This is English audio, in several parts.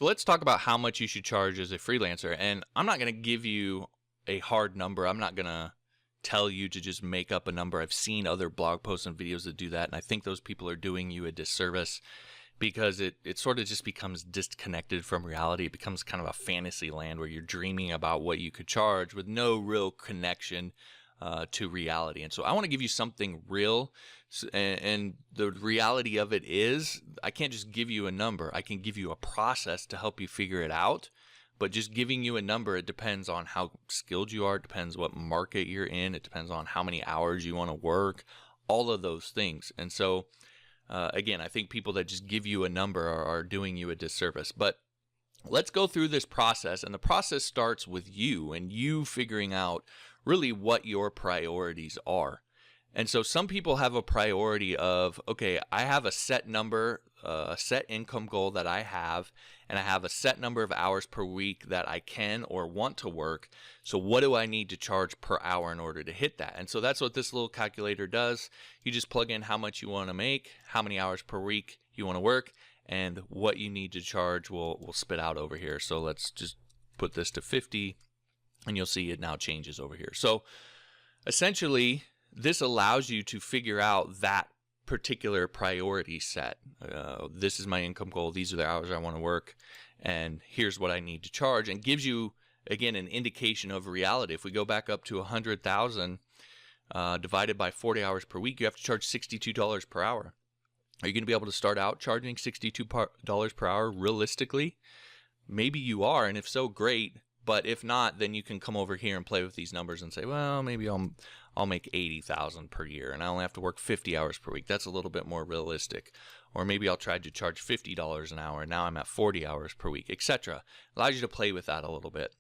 So let's talk about how much you should charge as a freelancer. And I'm not going to give you a hard number. I'm not going to tell you to just make up a number. I've seen other blog posts and videos that do that, and I think those people are doing you a disservice because it sort of just becomes disconnected from reality. It becomes kind of a fantasy land where you're dreaming about what you could charge with no real connection to reality. And so I want to give you something real. And the reality of it is I can't just give you a number. I can give you a process to help you figure it out. But just giving you a number, it depends on how skilled you are. It depends what market you're in. It depends on how many hours you want to work, all of those things. And so, again, I think people that just give you a number are doing you a disservice. But let's go through this process. And the process starts with you and you figuring out really what your priorities are. And so some people have a priority of, okay, I have a set number, a set income goal that I have, and I have a set number of hours per week that I can or want to work. So what do I need to charge per hour in order to hit that? And so that's what this little calculator does. You just plug in how much you want to make, how many hours per week you want to work, and what you need to charge will spit out over here. So let's just put this to 50, and you'll see it now changes over here. So essentially, this allows you to figure out that particular priority set. This is my income goal. These are the hours I want to work. And here's what I need to charge. And gives you, again, an indication of reality. If we go back up to 100,000 divided by 40 hours per week, you have to charge $62 per hour. Are you going to be able to start out charging $62 per hour realistically? Maybe you are, and if so, great. But if not, then you can come over here and play with these numbers and say, well, maybe I'll make 80,000 per year and I only have to work 50 hours per week. That's a little bit more realistic. Or maybe I'll try to charge $50 an hour and now I'm at 40 hours per week, etc. Allows you to play with that a little bit.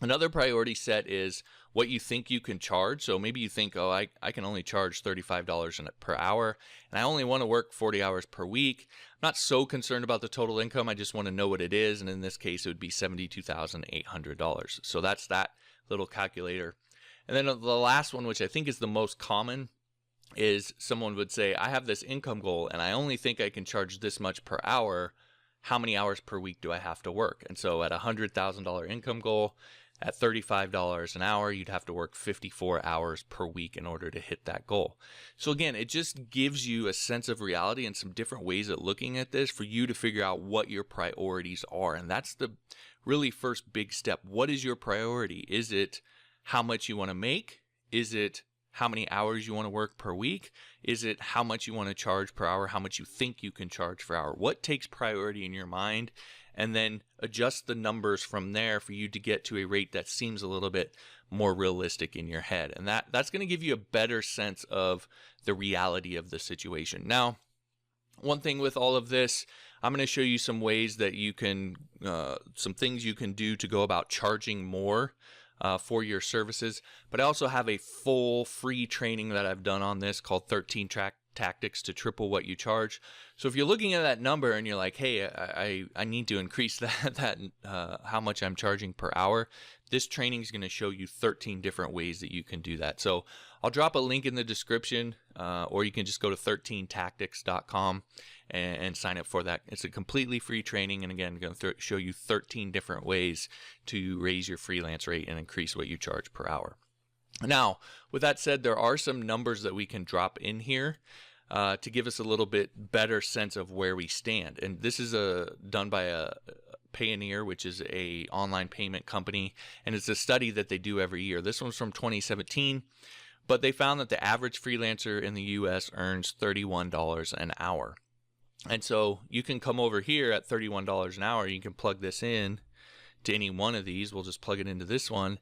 Another priority set is what you think you can charge. So maybe you think, oh, I can only charge $35 per hour and I only want to work 40 hours per week. I'm not so concerned about the total income. I just want to know what it is. And in this case, it would be $72,800. So that's that little calculator. And then the last one, which I think is the most common, is someone would say, I have this income goal and I only think I can charge this much per hour. How many hours per week do I have to work? And so at a $100,000 income goal, at $35 an hour, you'd have to work 54 hours per week in order to hit that goal. So again, it just gives you a sense of reality and some different ways of looking at this for you to figure out what your priorities are. And that's the really first big step. What is your priority? Is it how much you want to make? Is it how many hours you want to work per week? Is it how much you want to charge per hour? How much you think you can charge per hour? What takes priority in your mind? And then adjust the numbers from there for you to get to a rate that seems a little bit more realistic in your head. And that's going to give you a better sense of the reality of the situation. Now, one thing with all of this, I'm going to show you some ways that you can, some things you can do to go about charging more for your services. But I also have a full free training that I've done on this called 13 Tactics to Triple What You Charge. So if you're looking at that number and you're like, hey, I need to increase that how much I'm charging per hour, this training is going to show you 13 different ways that you can do that. So I'll drop a link in the description, or you can just go to 13tactics.com and sign up for that. It's a completely free training, and again, I'm going to show you 13 different ways to raise your freelance rate and increase what you charge per hour. Now, with that said, there are some numbers that we can drop in here to give us a little bit better sense of where we stand. And this is done by a Payoneer, which is a online payment company, and it's a study that they do every year. This one's from 2017, but they found that the average freelancer in the U.S. earns $31 an hour. And so you can come over here at $31 an hour. You can plug this in to any one of these. We'll just plug it into this one.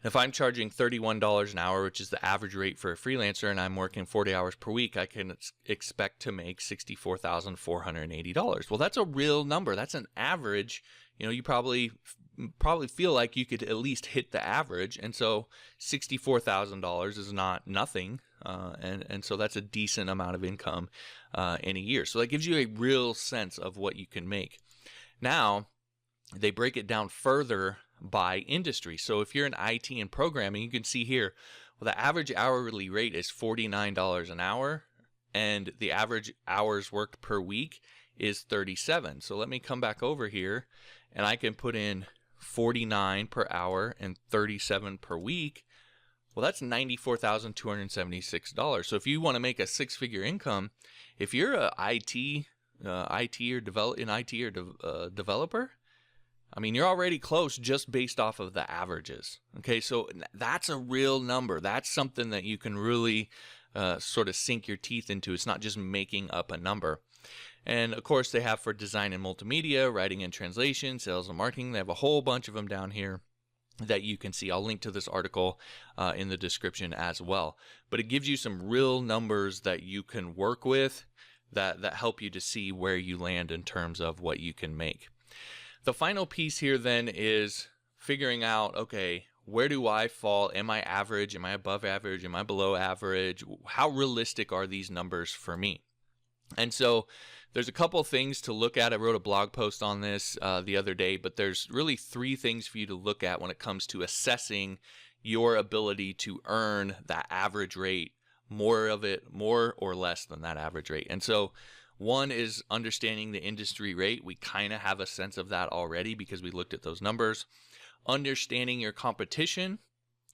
If I'm charging $31 an hour, which is the average rate for a freelancer, and I'm working 40 hours per week, I can expect to make $64,480. Well, that's a real number. That's an average. You know, you probably feel like you could at least hit the average, and so $64,000 is not nothing, and so that's a decent amount of income in a year. So that gives you a real sense of what you can make. Now, they break it down further by industry. So if you're in IT and programming, you can see here, well, the average hourly rate is $49 an hour, and the average hours worked per week is 37. So let me come back over here and I can put in 49 per hour and 37 per week. Well, that's $94,276. So if you want to make a six-figure income, if you're a developer, I mean, you're already close just based off of the averages. Okay, so that's a real number. That's something that you can really sort of sink your teeth into. It's not just making up a number. And of course, they have for design and multimedia, writing and translation, sales and marketing. They have a whole bunch of them down here that you can see. I'll link to this article in the description as well. But it gives you some real numbers that you can work with that help you to see where you land in terms of what you can make. The final piece here then is figuring out, okay, where do I fall? Am I average? Am I above average? Am I below average? How realistic are these numbers for me? And so there's a couple things to look at. I wrote a blog post on this the other day, but there's really three things for you to look at when it comes to assessing your ability to earn that average rate, more or less than that average rate. And so one is understanding the industry rate. We kind of have a sense of that already because we looked at those numbers. Understanding your competition,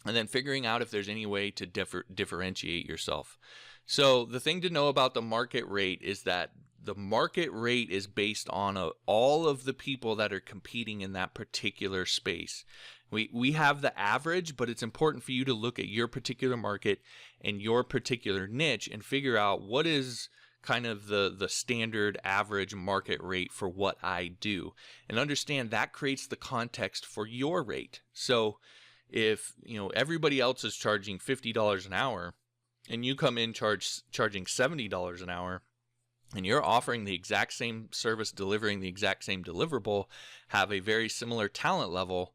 and then figuring out if there's any way to differentiate yourself. So the thing to know about the market rate is that the market rate is based on all of the people that are competing in that particular space. We have the average, but it's important for you to look at your particular market and your particular niche and figure out what is kind of the standard average market rate for what I do, and understand that creates the context for your rate. So if everybody else is charging $50 an hour and you come in charging $70 an hour, and you're offering the exact same service, delivering the exact same deliverable, have a very similar talent level,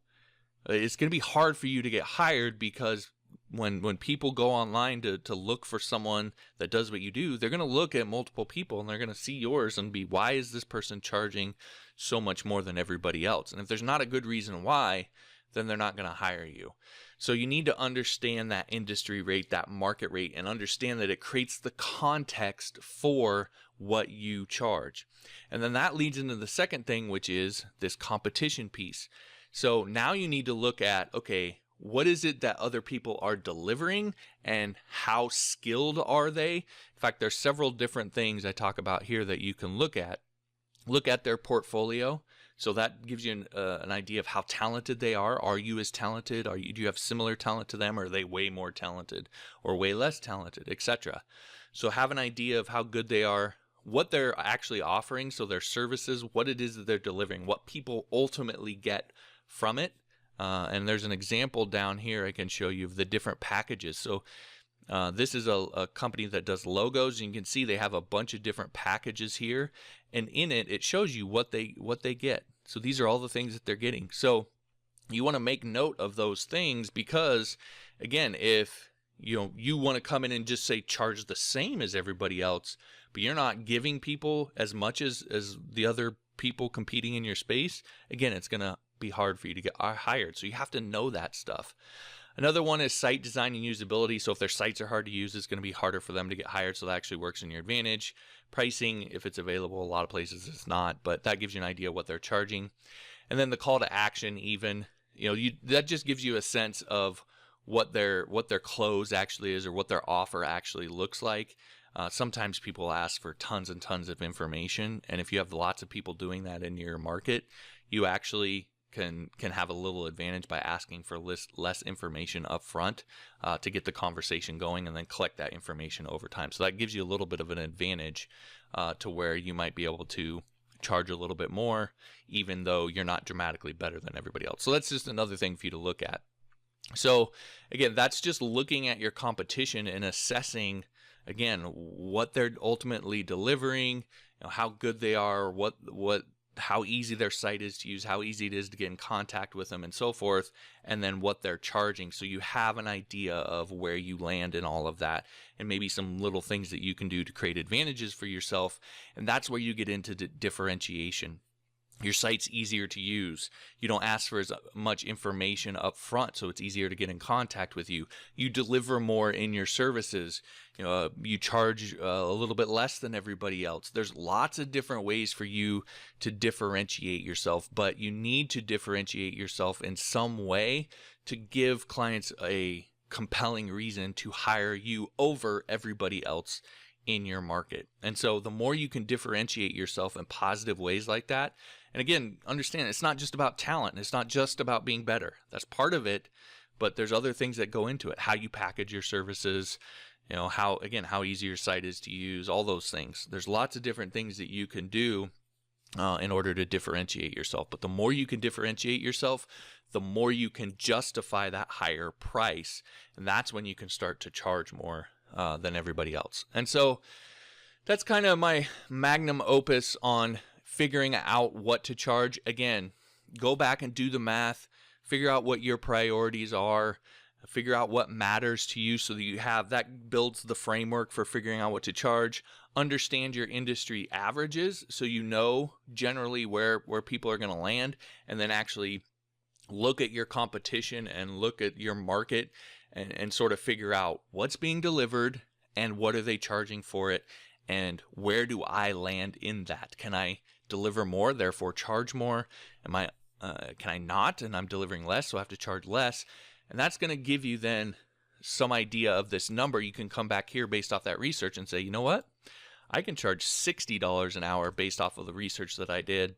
it's going to be hard for you to get hired, because when people go online to look for someone that does what you do, they're going to look at multiple people and they're going to see yours and be, why is this person charging so much more than everybody else? And if there's not a good reason why, then they're not going to hire you. So you need to understand that industry rate, that market rate, and understand that it creates the context for what you charge. And then that leads into the second thing, which is this competition piece. So now you need to look at, okay, what is it that other people are delivering and how skilled are they? In fact, there's several different things I talk about here that you can look at. Look at their portfolio. So that gives you an idea of how talented they are. Are you as talented? Do you have similar talent to them? Or are they way more talented or way less talented, etc.? So have an idea of how good they are, what they're actually offering, so their services, what it is that they're delivering, what people ultimately get from it. And there's an example down here I can show you of the different packages. So this is a company that does logos. You can see they have a bunch of different packages here, and in it, it shows you what they get. So these are all the things that they're getting. So you want to make note of those things, because again, if you want to come in and just say charge the same as everybody else, but you're not giving people as much as the other people competing in your space, again, it's going to be hard for you to get hired. So you have to know that stuff. Another one is site design and usability. So if their sites are hard to use, it's going to be harder for them to get hired. So that actually works in your advantage. Pricing, if it's available, a lot of places it's not, but that gives you an idea of what they're charging. And then the call to action, even, that just gives you a sense of what their close actually is, or what their offer actually looks like. Sometimes people ask for tons and tons of information, and if you have lots of people doing that in your market, you actually can have a little advantage by asking for less information up front to get the conversation going, and then collect that information over time. So that gives you a little bit of an advantage to where you might be able to charge a little bit more, even though you're not dramatically better than everybody else. So that's just another thing for you to look at. So again, that's just looking at your competition and assessing, again, what they're ultimately delivering, how good they are, how easy their site is to use, how easy it is to get in contact with them, and so forth, and then what they're charging. So you have an idea of where you land in all of that, and maybe some little things that you can do to create advantages for yourself. And that's where you get into differentiation. Your site's easier to use. You don't ask for as much information up front, so it's easier to get in contact with you. You deliver more in your services. You charge a little bit less than everybody else. There's lots of different ways for you to differentiate yourself, but you need to differentiate yourself in some way to give clients a compelling reason to hire you over everybody else in your market. And so the more you can differentiate yourself in positive ways like that, and again, understand it's not just about talent. It's not just about being better. That's part of it, but there's other things that go into it. How you package your services, how easy your site is to use, all those things. There's lots of different things that you can do in order to differentiate yourself. But the more you can differentiate yourself, the more you can justify that higher price. And that's when you can start to charge more than everybody else. And so that's kind of my magnum opus on figuring out what to charge. Again, go back and do the math, figure out what your priorities are, figure out what matters to you so that you have that builds the framework for figuring out what to charge. Understand your industry averages so you know generally where people are going to land, and then actually look at your competition and look at your market and sort of figure out what's being delivered and what are they charging for it, and where do I land in that? Can I deliver more, therefore charge more? Can I not, and I'm delivering less, so I have to charge less? And that's going to give you then some idea of this number. You can come back here based off that research and say, you know what? I can charge $60 an hour based off of the research that I did,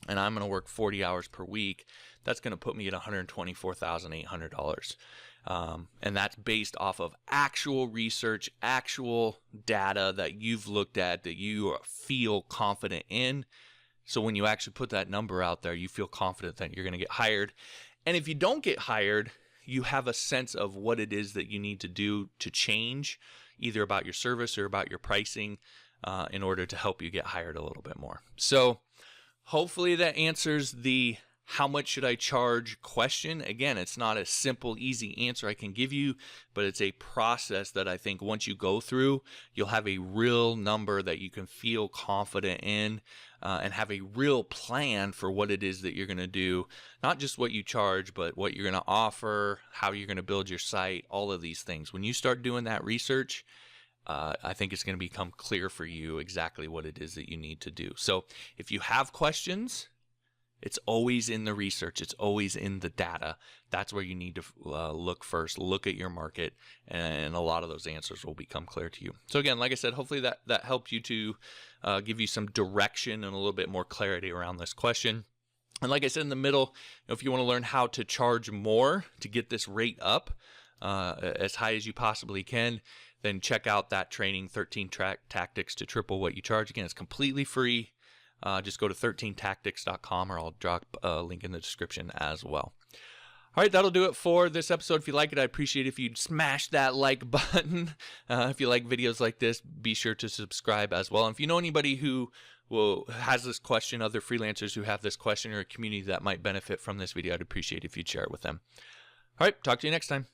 and I'm going to work 40 hours per week. That's going to put me at $124,800. And that's based off of actual research, actual data that you've looked at, that you feel confident in. So when you actually put that number out there, you feel confident that you're going to get hired. And if you don't get hired, you have a sense of what it is that you need to do to change, either about your service or about your pricing, in order to help you get hired a little bit more. So hopefully that answers the how much should I charge question. Again, it's not a simple, easy answer I can give you, but it's a process that I think once you go through, you'll have a real number that you can feel confident in, and have a real plan for what it is that you're going to do. Not just what you charge, but what you're going to offer, how you're going to build your site, all of these things. When you start doing that research, I think it's going to become clear for you exactly what it is that you need to do. So if you have questions, it's always in the research. It's always in the data. That's where you need to look first. Look at your market, and a lot of those answers will become clear to you. So again, like I said, hopefully that helped you to give you some direction and a little bit more clarity around this question. And like I said in the middle, if you want to learn how to charge more to get this rate up as high as you possibly can, then check out that training, 13 Tactics to Triple What You Charge. Again, it's completely free. Just go to 13tactics.com, or I'll drop a link in the description as well. All right, that'll do it for this episode. If you like it, I'd appreciate it if you'd smash that like button. If you like videos like this, be sure to subscribe as well. And if you know anybody who has this question, other freelancers who have this question, or a community that might benefit from this video, I'd appreciate it if you'd share it with them. All right, talk to you next time.